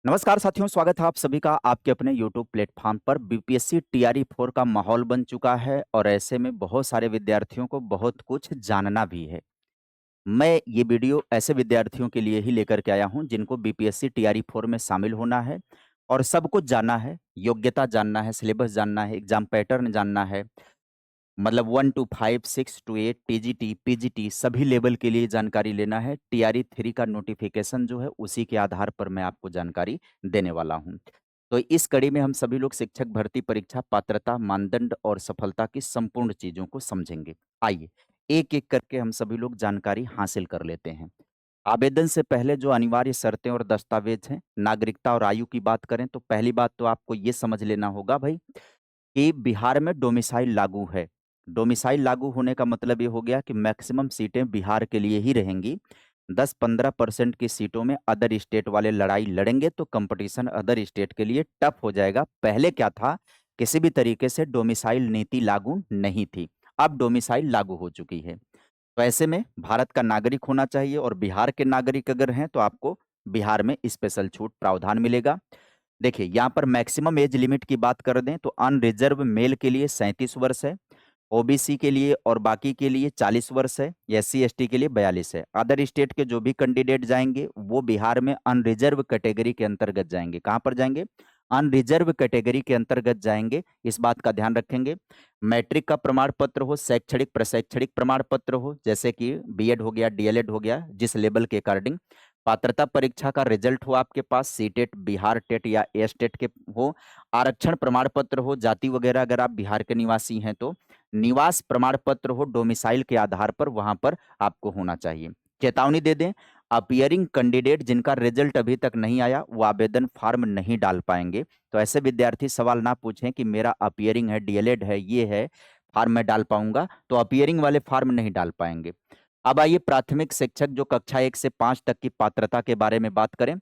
नमस्कार साथियों, स्वागत है आप सभी का आपके अपने यूट्यूब प्लेटफॉर्म पर। बीपीएससी टीआरई 4 का माहौल बन चुका है और ऐसे में बहुत सारे विद्यार्थियों को बहुत कुछ जानना भी है। मैं ये वीडियो ऐसे विद्यार्थियों के लिए ही लेकर के आया हूं जिनको बीपीएससी टीआरई 4 में शामिल होना है और सब कुछ जानना है, योग्यता जानना है, सिलेबस जानना है, एग्जाम पैटर्न जानना है। मतलब 1 टू 5, 6 टू 8, टीजीटी, पीजीटी सभी लेवल के लिए जानकारी लेना है। टीआरई 3 का नोटिफिकेशन जो है उसी के आधार पर मैं आपको जानकारी देने वाला हूँ। तो इस कड़ी में हम सभी लोग शिक्षक भर्ती परीक्षा पात्रता, मानदंड और सफलता की संपूर्ण चीज़ों को समझेंगे। आइए, एक-एक करके हम सभी लोग जानकारी हासिल कर लेते हैं। आवेदन से पहले जो अनिवार्य शर्तें और दस्तावेज हैं, नागरिकता और आयु की बात करें तो पहली बात तो आपको ये समझ लेना होगा भई कि बिहार में डोमिसाइल लागू है। डोमिसाइल लागू होने का मतलब ये हो गया कि मैक्सिमम सीटें बिहार के लिए ही रहेंगी। 10-15% की सीटों में अदर स्टेट वाले लड़ाई लड़ेंगे तो कंपटीशन अदर स्टेट के लिए टफ हो जाएगा। पहले क्या था, किसी भी तरीके से डोमिसाइल नीति लागू नहीं थी। अब डोमिसाइल लागू हो चुकी है। तो ऐसे में भारत का नागरिक होना चाहिए और बिहार के नागरिक अगर हैं तो आपको बिहार में स्पेशल छूट प्रावधान मिलेगा। देखिए, यहाँ पर मैक्सिमम एज लिमिट की बात कर दें तो अनरिजर्व मेल के लिए 37 वर्ष है, ओबीसी के लिए और बाकी के लिए 40 वर्ष है, एससी एसटी के लिए 42 है। अदर स्टेट के जो भी कैंडिडेट जाएंगे वो बिहार में अनरिजर्व कैटेगरी के अंतर्गत जाएंगे। कहाँ पर जाएंगे? अनरिजर्व कैटेगरी के अंतर्गत जाएंगे। इस बात का ध्यान रखेंगे। मैट्रिक का प्रमाण पत्र हो, शैक्षणिक प्रशैक्षणिक प्रमाण पत्र हो, जैसे कि बीएड हो गया, डीएलएड हो गया, जिस लेवल के अकॉर्डिंग पात्रता परीक्षा का रिजल्ट हो आपके पास, सीटेट, बिहार टेट या ए टेट के हो, आरक्षण प्रमाण पत्र हो, जाति वगैरह अगर आप बिहार के निवासी हैं तो, निवास प्रमाण पत्र हो, डोमिसाइल के आधार पर वहां पर आपको होना चाहिए। चेतावनी दे दें, अपियरिंग कैंडिडेट जिनका रिजल्ट अभी तक नहीं आया वो आवेदन फॉर्म नहीं डाल पाएंगे। तो ऐसे विद्यार्थी सवाल ना पूछें कि मेरा अपियरिंग है, डीएलएड है, ये है, फॉर्म मैं डाल पाऊंगा, तो अपियरिंग वाले फॉर्म नहीं डाल पाएंगे। अब आइए प्राथमिक शिक्षक जो कक्षा 1 से 5 तक की पात्रता के बारे में बात करें,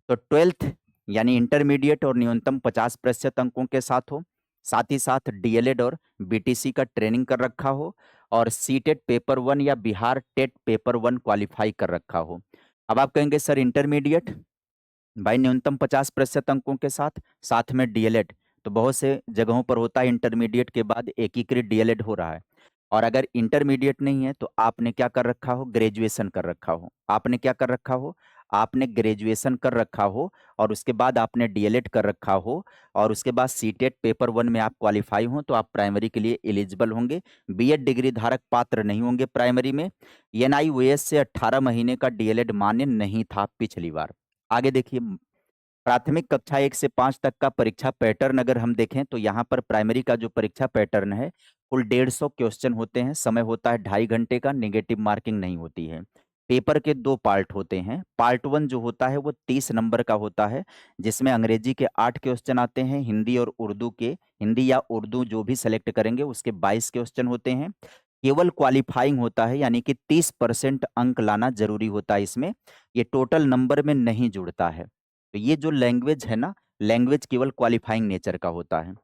तो 12th यानी इंटरमीडिएट और न्यूनतम 50% अंकों के साथ हो, साथ ही साथ डीएलएड और बीटीसी का ट्रेनिंग कर रखा हो और सीटेट पेपर 1 या बिहार टेट पेपर 1 क्वालिफाई कर रखा हो। अब आप कहेंगे सर इंटरमीडिएट भाई न्यूनतम 50% अंकों के साथ, साथ में डीएलएड, तो बहुत से जगहों पर होता है इंटरमीडिएट के बाद एकीकृत डीएलएड हो रहा है। और अगर इंटरमीडिएट नहीं है तो आपने क्या कर रखा हो, ग्रेजुएशन कर रखा हो। आपने क्या कर रखा हो, आपने ग्रेजुएशन कर रखा हो और उसके बाद आपने डीएलएड कर रखा हो और उसके बाद सीटेट पेपर 1 में आप क्वालिफाई हो तो आप प्राइमरी के लिए एलिजिबल होंगे। बीएड डिग्री धारक पात्र नहीं होंगे प्राइमरी में। एनआईओएस से 18 महीने का डीएलएड मान्य नहीं था पिछली बार। आगे देखिए, प्राथमिक कक्षा 1 से 5 तक का परीक्षा पैटर्न अगर हम देखें तो यहाँ पर प्राइमरी का जो परीक्षा पैटर्न है कुल 150 क्वेश्चन होते हैं, समय होता है 2.5 घंटे का, नेगेटिव मार्किंग नहीं होती है। पेपर के 2 पार्ट होते हैं। पार्ट 1 जो होता है वो 30 नंबर का होता है, जिसमें अंग्रेजी के 8 क्वेश्चन आते हैं, हिंदी और उर्दू के, हिंदी या उर्दू जो भी सेलेक्ट करेंगे उसके 22 क्वेश्चन होते हैं। केवल क्वालिफाइंग होता है यानी कि 30% अंक लाना जरूरी होता है इसमें, ये टोटल नंबर में नहीं जुड़ता है। तो ये जो लैंग्वेज है ना, लैंग्वेज केवल क्वालिफाइंग नेचर का होता है।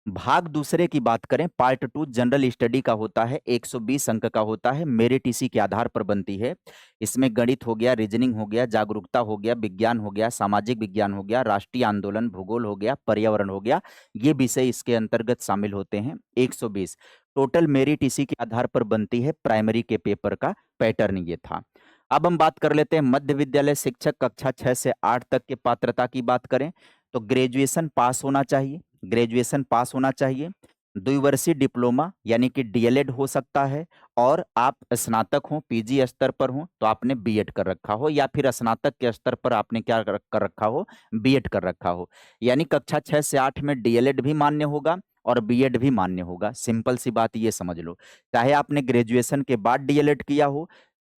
भाग दूसरे की बात करें, पार्ट 2 जनरल स्टडी का होता है, 120 अंक का होता है, मेरिट इसी के आधार पर बनती है। इसमें गणित हो गया, रीजनिंग हो गया, जागरूकता हो गया, विज्ञान हो गया, सामाजिक विज्ञान हो गया, राष्ट्रीय आंदोलन, भूगोल हो गया, पर्यावरण हो गया, ये विषय इसके अंतर्गत शामिल होते हैं। 120 टोटल मेरिट इसी के आधार पर बनती है। प्राइमरी के पेपर का पैटर्न ये था। अब हम बात कर लेते हैं मध्य विद्यालय शिक्षक कक्षा 6 से 8 तक के पात्रता की बात करें तो ग्रेजुएशन पास होना चाहिए। ग्रेजुएशन पास होना चाहिए। द्विवर्षीय डिप्लोमा यानी कि डीएलएड हो सकता है और आप स्नातक हो, पीजी स्तर पर हो तो आपने बीएड कर रखा हो या फिर स्नातक के स्तर पर आपने क्या कर रखा हो, बीएड कर रखा हो। यानी कक्षा 6 से 8 में डीएलएड भी मान्य होगा और बीएड भी मान्य होगा। सिंपल सी बात ये समझ लो। चाहे आपने ग्रेजुएशन के बाद डीएलएड किया हो,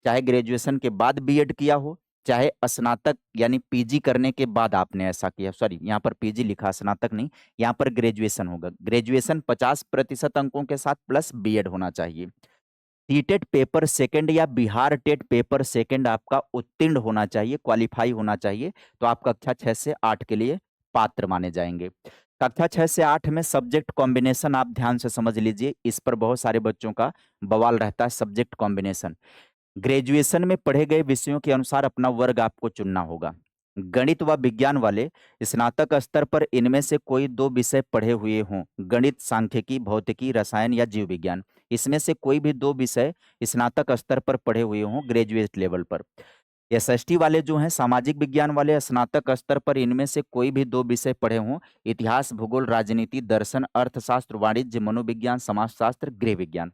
चाहे ग्रेजुएशन के बाद बीएड किया हो, चाहे स्नातक यानी पीजी करने के बाद आपने ऐसा किया, सॉरी यहाँ पर पीजी लिखा, स्नातक नहीं, यहाँ पर ग्रेजुएशन होगा। ग्रेजुएशन 50% अंकों के साथ प्लस बीएड होना चाहिए। सीटेट पेपर सेकंड या बिहार टेट पेपर सेकंड आपका उत्तीर्ण होना चाहिए, क्वालिफाई होना चाहिए, तो आप कक्षा 6 से 8 के लिए पात्र माने जाएंगे। कक्षा 6 से 8 में सब्जेक्ट कॉम्बिनेशन आप ध्यान से समझ लीजिए, इस पर बहुत सारे बच्चों का बवाल रहता है। सब्जेक्ट कॉम्बिनेशन ग्रेजुएशन में पढ़े गए विषयों के अनुसार अपना वर्ग आपको चुनना होगा। गणित व विज्ञान वाले स्नातक स्तर पर इनमें से कोई 2 विषय पढ़े हुए हों, गणित, सांख्यिकी, भौतिकी, रसायन या जीव विज्ञान। इसमें से कोई भी 2 विषय स्नातक स्तर पर पढ़े हुए हों ग्रेजुएट लेवल पर। एसएसटी वाले जो हैं सामाजिक विज्ञान वाले स्नातक स्तर पर इनमें से कोई भी 2 विषय पढ़े हों, इतिहास, भूगोल, राजनीति, दर्शन, अर्थशास्त्र, वाणिज्य, मनोविज्ञान, समाजशास्त्र, गृह विज्ञान।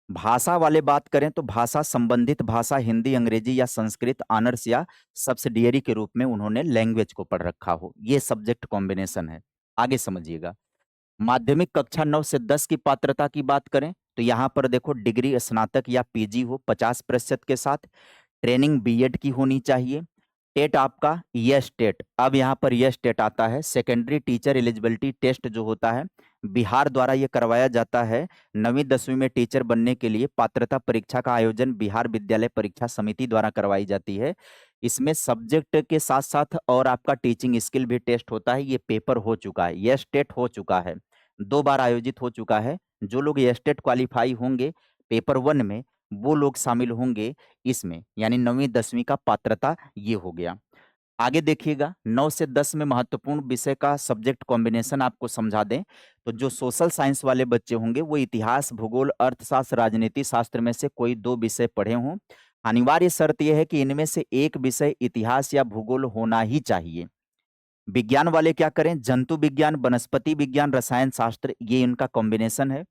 भाषा वाले बात करें तो भाषा संबंधित भाषा हिंदी, अंग्रेजी या संस्कृत ऑनर्स या सब्सिडियरी के रूप में उन्होंने लैंग्वेज को पढ़ रखा हो। ये सब्जेक्ट कॉम्बिनेशन है। आगे समझिएगा। माध्यमिक कक्षा 9 से 10 की पात्रता की बात करें तो यहाँ पर देखो डिग्री स्नातक या पीजी हो 50% के साथ, ट्रेनिंग बीएड की होनी चाहिए। टेट आपका यस टेट, अब यहाँ पर यस टेट आता है, सेकेंडरी टीचर एलिजिबिलिटी टेस्ट जो होता है बिहार द्वारा ये करवाया जाता है। 9वीं 10वीं में टीचर बनने के लिए पात्रता परीक्षा का आयोजन बिहार विद्यालय परीक्षा समिति द्वारा करवाई जाती है। इसमें सब्जेक्ट के साथ साथ और आपका टीचिंग स्किल भी टेस्ट होता है। ये पेपर हो चुका है, यस टेट हो चुका है, 2 बार आयोजित हो चुका है। जो लोग यस टेट क्वालिफाई होंगे पेपर 1 में वो लोग शामिल होंगे इसमें, यानी 9वीं 10वीं का पात्रता ये हो गया। आगे देखिएगा 9 से 10 में महत्वपूर्ण विषय का सब्जेक्ट कॉम्बिनेशन आपको समझा दें तो जो सोशल साइंस वाले बच्चे होंगे वो इतिहास, भूगोल, अर्थशास्त्र, राजनीति शास्त्र में से कोई 2 विषय पढ़े हों। अनिवार्य शर्त यह है कि इनमें से एक विषय इतिहास या भूगोल होना ही चाहिए। विज्ञान वाले क्या करें, जंतु विज्ञान, वनस्पति विज्ञान, रसायन शास्त्र, ये इनका कॉम्बिनेशन है।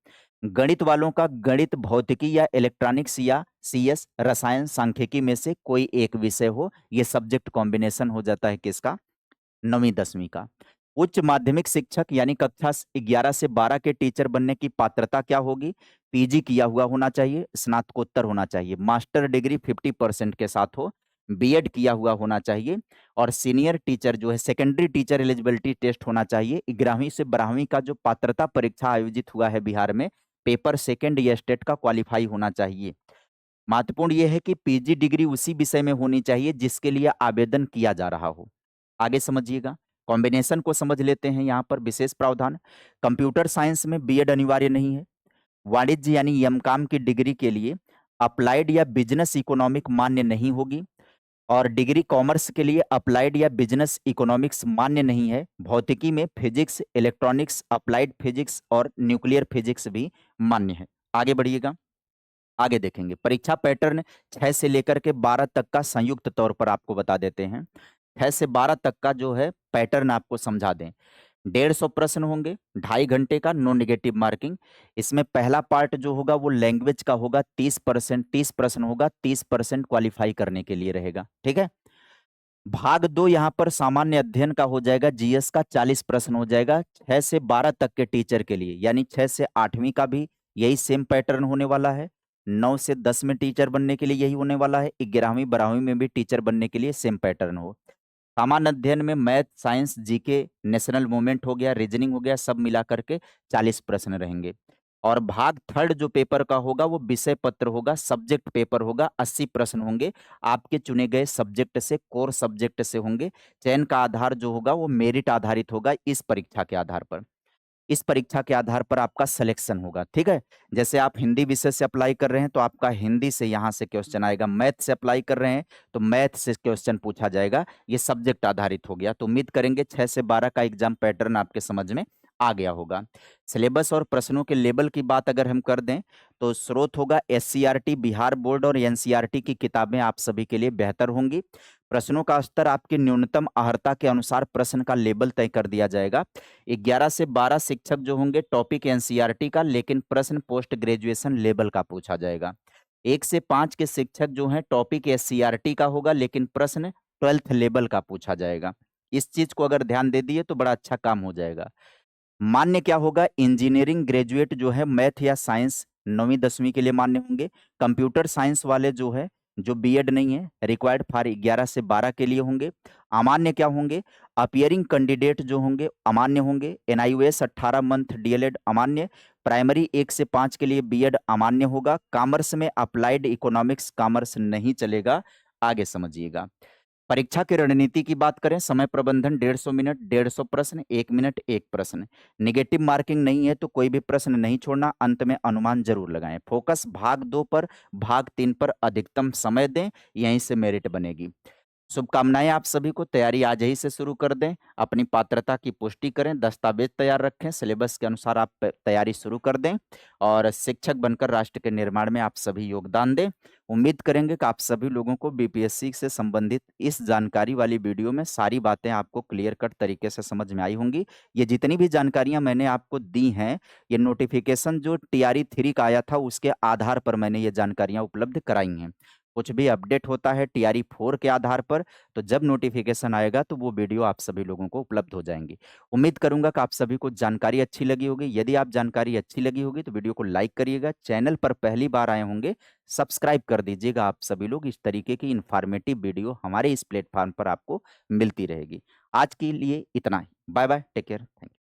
गणित वालों का गणित, भौतिकी या इलेक्ट्रॉनिक्स या सीएस, रसायन, सांख्यिकी में से कोई एक विषय हो। ये सब्जेक्ट कॉम्बिनेशन हो जाता है किसका, 9वीं 10वीं का। उच्च माध्यमिक शिक्षक यानी कक्षा 11 से 12 के टीचर बनने की पात्रता क्या होगी, पीजी किया हुआ होना चाहिए, स्नातकोत्तर होना चाहिए, मास्टर डिग्री 50% के साथ हो, बीएड किया हुआ होना चाहिए और सीनियर टीचर जो है सेकेंडरी टीचर एलिजिबिलिटी टेस्ट होना चाहिए। 11वीं से 12वीं का जो पात्रता परीक्षा आयोजित हुआ है बिहार में, पेपर सेकंड या स्टेट का क्वालिफाई होना चाहिए। महत्वपूर्ण ये है कि पीजी डिग्री उसी विषय में होनी चाहिए जिसके लिए आवेदन किया जा रहा हो। आगे समझिएगा, कॉम्बिनेशन को समझ लेते हैं। यहाँ पर विशेष प्रावधान, कंप्यूटर साइंस में बीएड अनिवार्य नहीं है। वाणिज्य यानी एमकॉम की डिग्री के लिए अप्लाइड या बिजनेस इकोनॉमिक मान्य नहीं होगी और डिग्री कॉमर्स के लिए अप्लाइड या बिजनेस इकोनॉमिक्स मान्य नहीं है। भौतिकी में फिजिक्स, इलेक्ट्रॉनिक्स, अप्लाइड फिजिक्स और न्यूक्लियर फिजिक्स भी मान्य है। आगे बढ़िएगा, आगे देखेंगे परीक्षा पैटर्न 6 से लेकर के 12 तक का संयुक्त तौर पर आपको बता देते हैं। 6 से 12 तक का जो है पैटर्न आपको समझा दें। 150 प्रश्न होंगे, 2.5 घंटे का, नो नेगेटिव मार्किंग। इसमें पहला पार्ट जो होगा वो लैंग्वेज का होगा, 30%, 30 प्रश्न होगा, 30% क्वालिफाई करने के लिए रहेगा, ठीक है। भाग 2 यहाँ पर सामान्य अध्ययन का हो जाएगा, जीएस का 40 प्रश्न हो जाएगा 6 से 12 तक के टीचर के लिए, यानी 6 से 8वीं का भी यही सेम पैटर्न होने वाला है। 9 से 10 में टीचर बनने के लिए यही होने वाला है। 11वीं 12वीं में भी टीचर बनने के लिए सेम पैटर्न हो। सामान्य अध्ययन में math, science, GK, national movement हो गया, रीजनिंग हो गया, सब मिला करके 40 प्रश्न रहेंगे। और भाग थर्ड जो पेपर का होगा वो विषय पत्र होगा, सब्जेक्ट पेपर होगा, 80 प्रश्न होंगे। आपके चुने गए सब्जेक्ट से, कोर सब्जेक्ट से होंगे। चयन का आधार जो होगा वो मेरिट आधारित होगा इस परीक्षा के आधार पर। इस परीक्षा के आधार पर आपका सिलेक्शन होगा, ठीक है। जैसे आप हिंदी विषय से अप्लाई कर रहे हैं तो आपका हिंदी से यहाँ से क्वेश्चन आएगा, मैथ से अप्लाई कर रहे हैं तो मैथ से क्वेश्चन पूछा जाएगा। ये सब्जेक्ट आधारित हो गया। तो उम्मीद करेंगे 6 से 12 का एग्जाम पैटर्न आपके समझ में आ गया होगा। सिलेबस और प्रश्नों के लेवल की बात अगर हम कर दें तो स्रोत होगा एससीईआरटी, बिहार बोर्ड और एनसीईआरटी की किताबें आप सभी के लिए बेहतर होंगी। प्रश्नों का स्तर आपकी न्यूनतम अर्हता के अनुसार प्रश्न का लेवल तय कर दिया जाएगा। 11 से 12 शिक्षक जो होंगे टॉपिक एनसीईआरटी का, लेकिन प्रश्न पोस्ट ग्रेजुएशन लेवल का पूछा जाएगा। 1 से 5 के शिक्षक जो हैं टॉपिक एससीईआरटी का होगा, लेकिन प्रश्न 12th लेवल का पूछा जाएगा। इस चीज को अगर ध्यान दे दिए तो बड़ा अच्छा काम हो जाएगा। मान्य क्या होगा, इंजीनियरिंग ग्रेजुएट जो है मैथ या साइंस 9वीं 10वीं के लिए मान्य होंगे। कंप्यूटर साइंस वाले जो है जो बीएड नहीं है, रिक्वायर्ड फॉर 11 से 12 के लिए होंगे। अमान्य क्या होंगे, अपीयरिंग कैंडिडेट जो होंगे अमान्य होंगे। एनआईओएस 18 मंथ डीएलएड अमान्य। प्राइमरी 1 से 5 के लिए बीएड अमान्य होगा। कॉमर्स में अप्लाइड इकोनॉमिक्स कॉमर्स नहीं चलेगा। आगे समझिएगा, परीक्षा की रणनीति की बात करें, समय प्रबंधन 150 मिनट, 150 प्रश्न, 1 मिनट 1 प्रश्न। नेगेटिव मार्किंग नहीं है तो कोई भी प्रश्न नहीं छोड़ना, अंत में अनुमान जरूर लगाएं। फोकस भाग 2 पर, भाग 3 पर अधिकतम समय दें, यहीं से मेरिट बनेगी। शुभकामनाएँ आप सभी को, तैयारी आज ही से शुरू कर दें, अपनी पात्रता की पुष्टि करें, दस्तावेज़ तैयार रखें, सिलेबस के अनुसार आप तैयारी शुरू कर दें और शिक्षक बनकर राष्ट्र के निर्माण में आप सभी योगदान दें। उम्मीद करेंगे कि आप सभी लोगों को बीपीएससी से संबंधित इस जानकारी वाली वीडियो में सारी बातें आपको क्लियर कट तरीके से समझ में आई होंगी। ये जितनी भी जानकारियाँ मैंने आपको दी हैं, ये नोटिफ़िकेशन जो टीआरई 3 का आया था, उसके आधार पर मैंने ये जानकारियाँ उपलब्ध कराई हैं। कुछ भी अपडेट होता है टीआरई 4 के आधार पर, तो जब नोटिफ़िकेशन आएगा तो वो वीडियो आप सभी लोगों को उपलब्ध हो जाएँगी। उम्मीद करूँगा कि आप सभी को जानकारी अच्छी लगी होगी। यदि आप जानकारी अच्छी लगी होगी तो वीडियो को लाइक करिएगा। चैनल पर पहली बार आए होंगे, सब्सक्राइब कर दीजिएगा आप सभी लोग। इस तरीके की इन्फॉर्मेटिव वीडियो हमारे इस प्लेटफ़ॉर्म पर आपको मिलती रहेगी। आज के लिए इतना ही। Bye bye, take care, thank you.